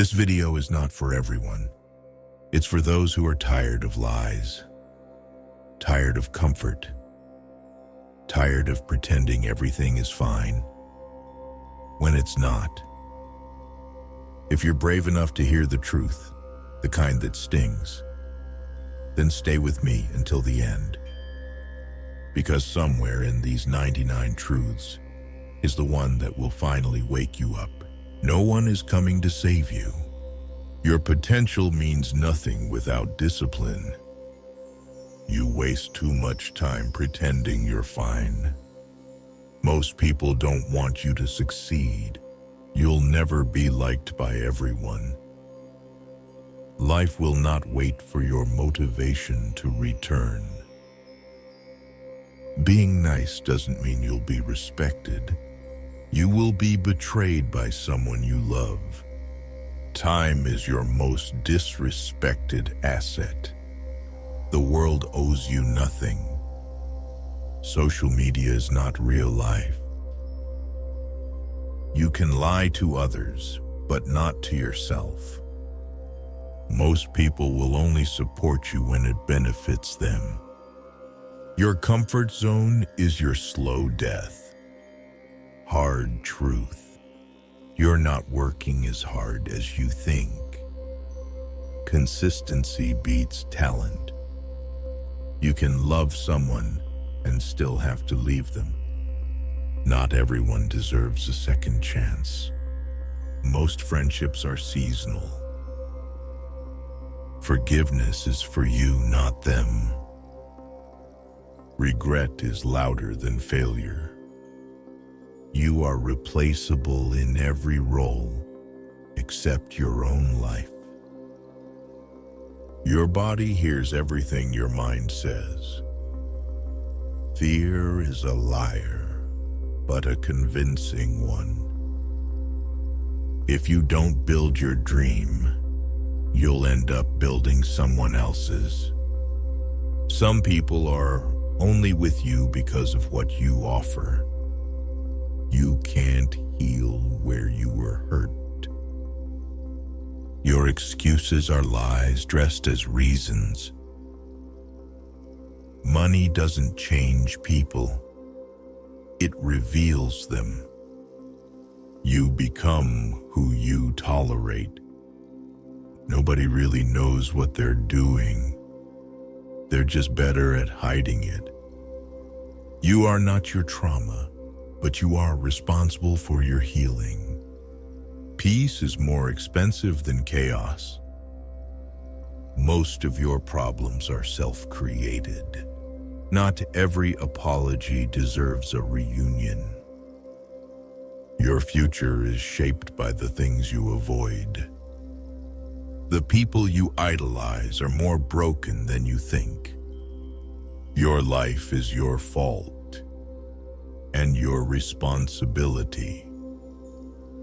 This video is not for everyone. It's for those who are tired of lies, tired of comfort, tired of pretending everything is fine when it's not. If you're brave enough to hear the truth, the kind that stings, then stay with me until the end. Because somewhere in these 99 truths is the one that will finally wake you up. No one is coming to save you. Your potential means nothing without discipline. You waste too much time pretending you're fine. Most people don't want you to succeed. You'll never be liked by everyone. Life will not wait for your motivation to return. Being nice doesn't mean you'll be respected. You will be betrayed by someone you love. Time is your most disrespected asset. The world owes you nothing. Social media is not real life. You can lie to others, but not to yourself. Most people will only support you when it benefits them. Your comfort zone is your slow death. Hard truth. You're not working as hard as you think. Consistency beats talent. You can love someone and still have to leave them. Not everyone deserves a second chance. Most friendships are seasonal. Forgiveness is for you, not them. Regret is louder than failure. You are replaceable in every role except your own life. Your body hears everything your mind says. Fear is a liar, but a convincing one. If you don't build your dream, you'll end up building someone else's. Some people are only with you because of what you offer. You can't heal where you were hurt. Your excuses are lies dressed as reasons. Money doesn't change people. It reveals them. You become who you tolerate. Nobody really knows what they're doing. They're just better at hiding it. You are not your trauma, but you are responsible for your healing. Peace is more expensive than chaos. Most of your problems are self-created. Not every apology deserves a reunion. Your future is shaped by the things you avoid. The people you idolize are more broken than you think. Your life is your fault and your responsibility.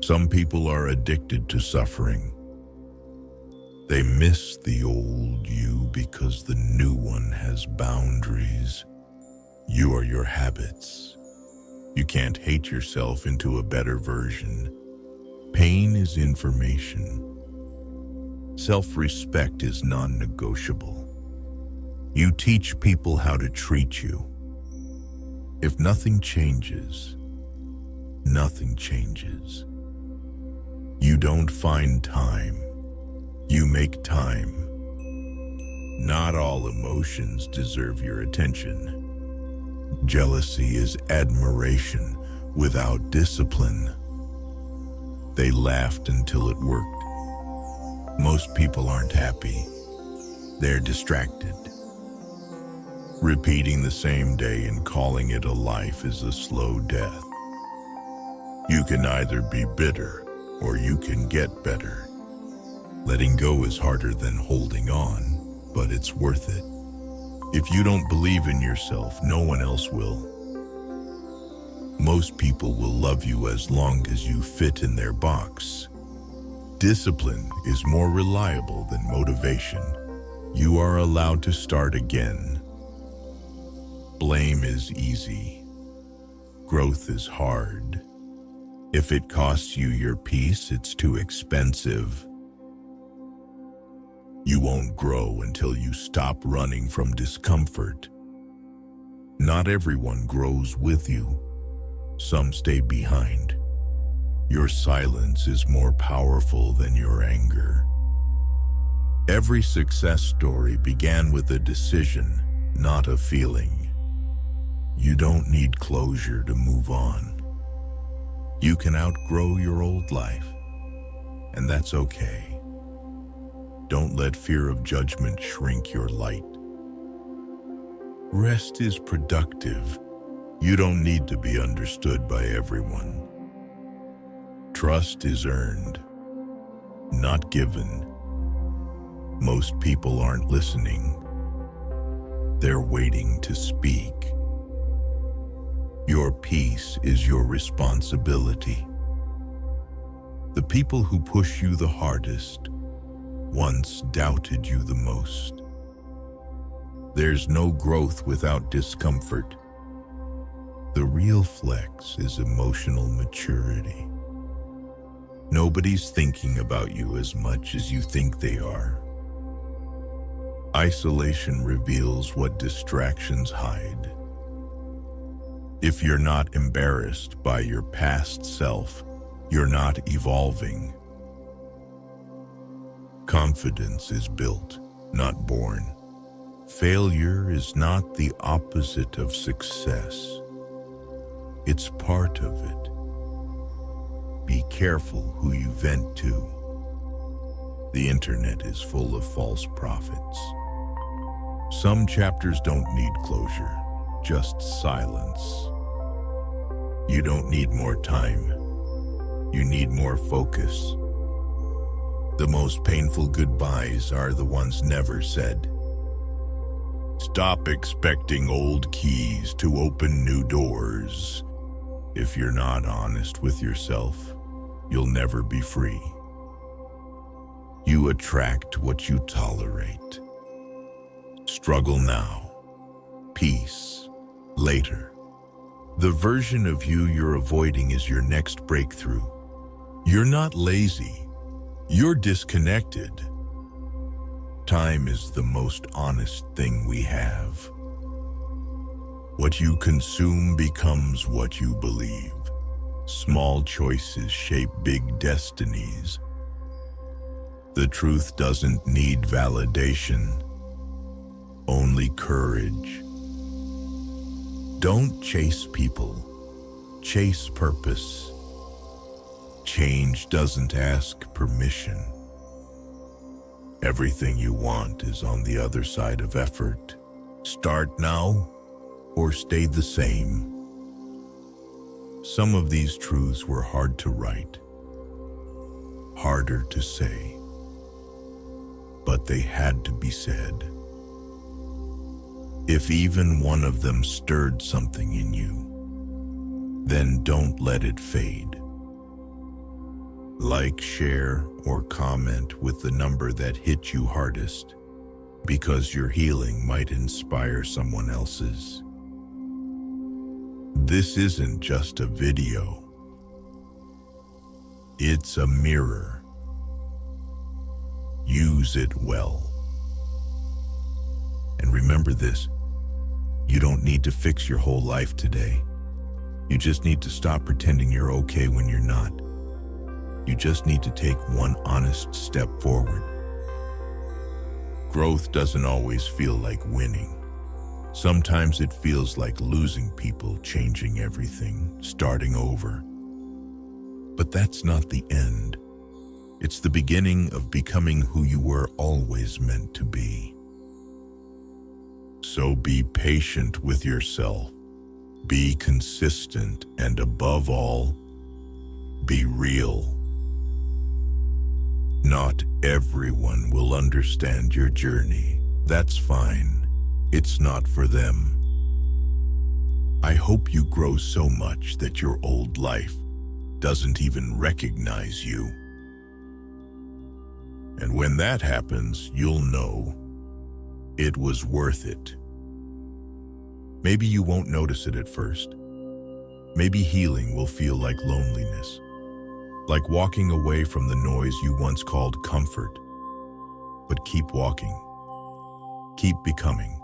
Some people are addicted to suffering. They miss the old you because the new one has boundaries. You are your habits. You can't hate yourself into a better version. Pain is information. Self-respect is non-negotiable. You teach people how to treat you. If nothing changes, nothing changes. You don't find time. You make time. Not all emotions deserve your attention. Jealousy is admiration without discipline. They laughed until it worked. Most people aren't happy. They're distracted. Repeating the same day and calling it a life is a slow death. You can either be bitter or you can get better. Letting go is harder than holding on, but it's worth it. If you don't believe in yourself, no one else will. Most people will love you as long as you fit in their box. Discipline is more reliable than motivation. You are allowed to start again. Blame is easy. Growth is hard. If it costs you your peace, it's too expensive. You won't grow until you stop running from discomfort. Not everyone grows with you. Some stay behind. Your silence is more powerful than your anger. Every success story began with a decision, not a feeling. You don't need closure to move on. You can outgrow your old life, and that's okay. Don't let fear of judgment shrink your light. Rest is productive. You don't need to be understood by everyone. Trust is earned, not given. Most people aren't listening. They're waiting to speak. Your peace is your responsibility. The people who push you the hardest once doubted you the most. There's no growth without discomfort. The real flex is emotional maturity. Nobody's thinking about you as much as you think they are. Isolation reveals what distractions hide. If you're not embarrassed by your past self, you're not evolving. Confidence is built, not born. Failure is not the opposite of success. It's part of it. Be careful who you vent to. The internet is full of false prophets. Some chapters don't need closure, just silence. You don't need more time. You need more focus. The most painful goodbyes are the ones never said. Stop expecting old keys to open new doors. If you're not honest with yourself, you'll never be free. You attract what you tolerate. Struggle now, peace later. The version of you you're avoiding is your next breakthrough. You're not lazy. You're disconnected. Time is the most honest thing we have. What you consume becomes what you believe. Small choices shape big destinies. The truth doesn't need validation, only courage. Don't chase people, chase purpose. Change doesn't ask permission. Everything you want is on the other side of effort. Start now or stay the same. Some of these truths were hard to write, harder to say, but they had to be said. If even one of them stirred something in you, then don't let it fade. Like, share, or comment with the number that hit you hardest, because your healing might inspire someone else's. This isn't just a video. It's a mirror. Use it well. And remember this, you don't need to fix your whole life today. You just need to stop pretending you're okay when you're not. You just need to take one honest step forward. Growth doesn't always feel like winning. Sometimes it feels like losing people, changing everything, starting over. But that's not the end. It's the beginning of becoming who you were always meant to be. So be patient with yourself. Be consistent, and above all, be real. Not everyone will understand your journey. That's fine. It's not for them. I hope you grow so much that your old life doesn't even recognize you. And when that happens, you'll know it was worth it. Maybe you won't notice it at first. Maybe healing will feel like loneliness, like walking away from the noise you once called comfort. but keep walking. Keep becoming.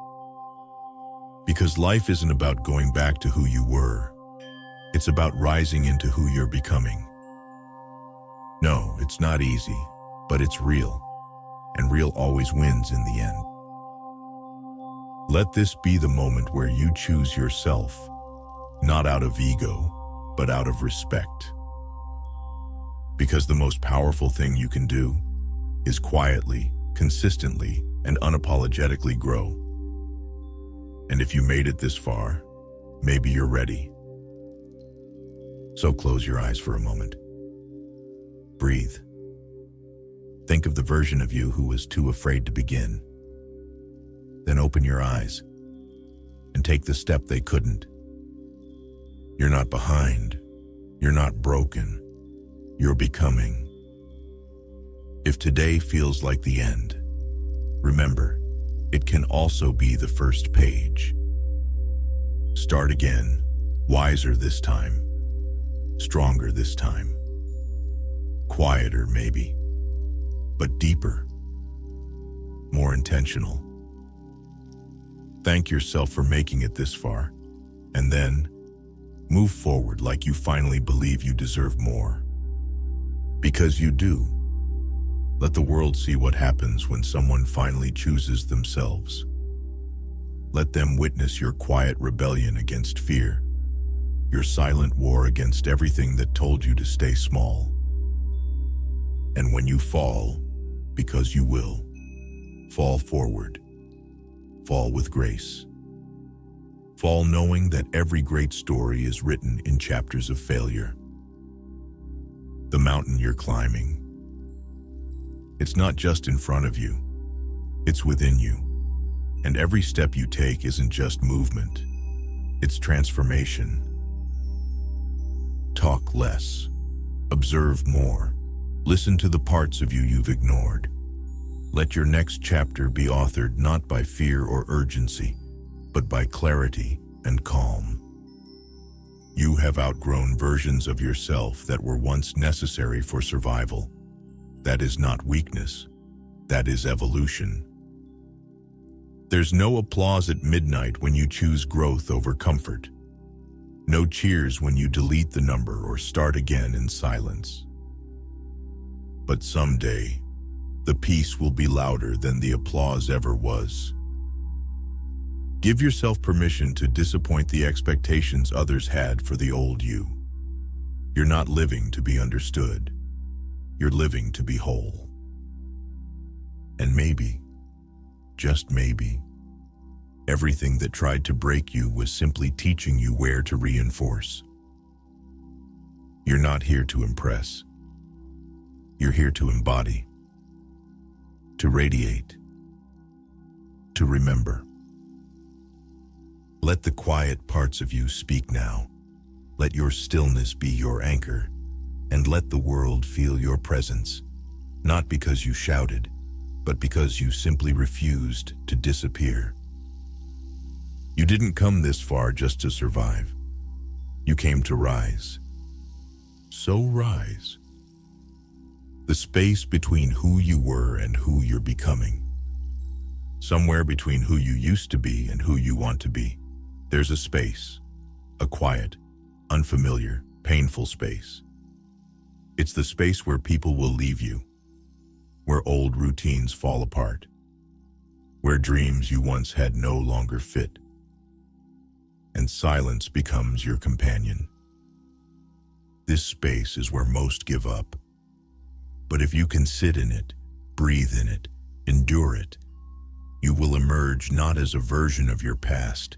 Because life isn't about going back to who you were. It's about rising into who you're becoming. No, it's not easy, but it's real. And real always wins in the end. Let this be the moment where you choose yourself, not out of ego, but out of respect. Because the most powerful thing you can do is quietly, consistently, and unapologetically grow. And if you made it this far, maybe you're ready. So close your eyes for a moment. Breathe. Think of the version of you who was too afraid to begin. Then open your eyes and take the step they couldn't. You're not behind. You're not broken. You're becoming. If today feels like the end, remember, it can also be the first page. Start again, wiser this time, stronger this time, quieter maybe, but deeper, more intentional. Thank yourself for making it this far, and then move forward like you finally believe you deserve more. Because you do. Let the world see what happens when someone finally chooses themselves. Let them witness your quiet rebellion against fear, your silent war against everything that told you to stay small. And when you fall, because you will, fall forward. Fall with grace. Fall knowing that every great story is written in chapters of failure. The mountain you're climbing, it's not just in front of you, it's within you. And every step you take isn't just movement, it's transformation. Talk less, observe more, listen to the parts of you you've ignored. Let your next chapter be authored not by fear or urgency, but by clarity and calm. You have outgrown versions of yourself that were once necessary for survival. That is not weakness, that is evolution. There's no applause at midnight when you choose growth over comfort. No cheers when you delete the number or start again in silence. But someday, the peace will be louder than the applause ever was. Give yourself permission to disappoint the expectations others had for the old you. You're not living to be understood. You're living to be whole. And maybe, just maybe, everything that tried to break you was simply teaching you where to reinforce. You're not here to impress. You're here to embody, to radiate, to remember. Let the quiet parts of you speak now. Let your stillness be your anchor, and let the world feel your presence, not because you shouted, but because you simply refused to disappear. You didn't come this far just to survive. You came to rise. So rise. The space between who you were and who you're becoming. Somewhere between who you used to be and who you want to be. There's a space, a quiet, unfamiliar, painful space. It's the space where people will leave you, where old routines fall apart, where dreams you once had no longer fit, and silence becomes your companion. This space is where most give up. But if you can sit in it, breathe in it, endure it, you will emerge not as a version of your past,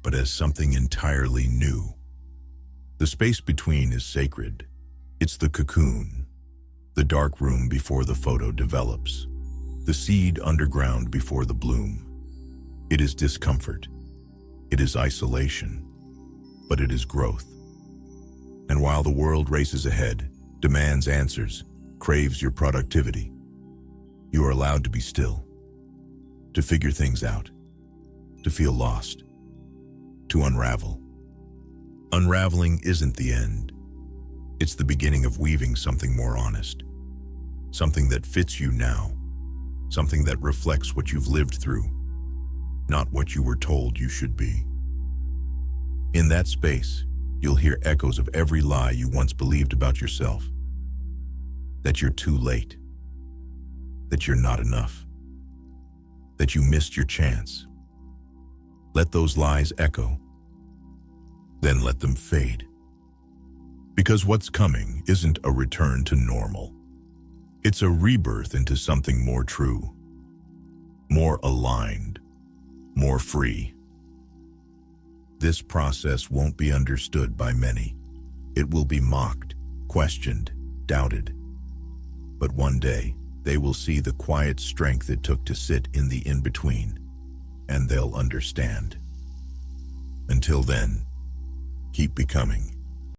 but as something entirely new. The space between is sacred. It's the cocoon, the dark room before the photo develops, the seed underground before the bloom. It is discomfort. It is isolation, but it is growth. And while the world races ahead, demands answers, craves your productivity, you are allowed to be still, to figure things out, to feel lost, to unravel. Unraveling isn't the end. It's the beginning of weaving something more honest, something that fits you now, something that reflects what you've lived through, not what you were told you should be. In that space, you'll hear echoes of every lie you once believed about yourself. That you're too late, that you're not enough, that you missed your chance. Let those lies echo, then let them fade. Because what's coming isn't a return to normal. It's a rebirth into something more true, more aligned, more free. This process won't be understood by many. It will be mocked, questioned, doubted. But one day, they will see the quiet strength it took to sit in the in-between, and they'll understand. Until then, keep becoming.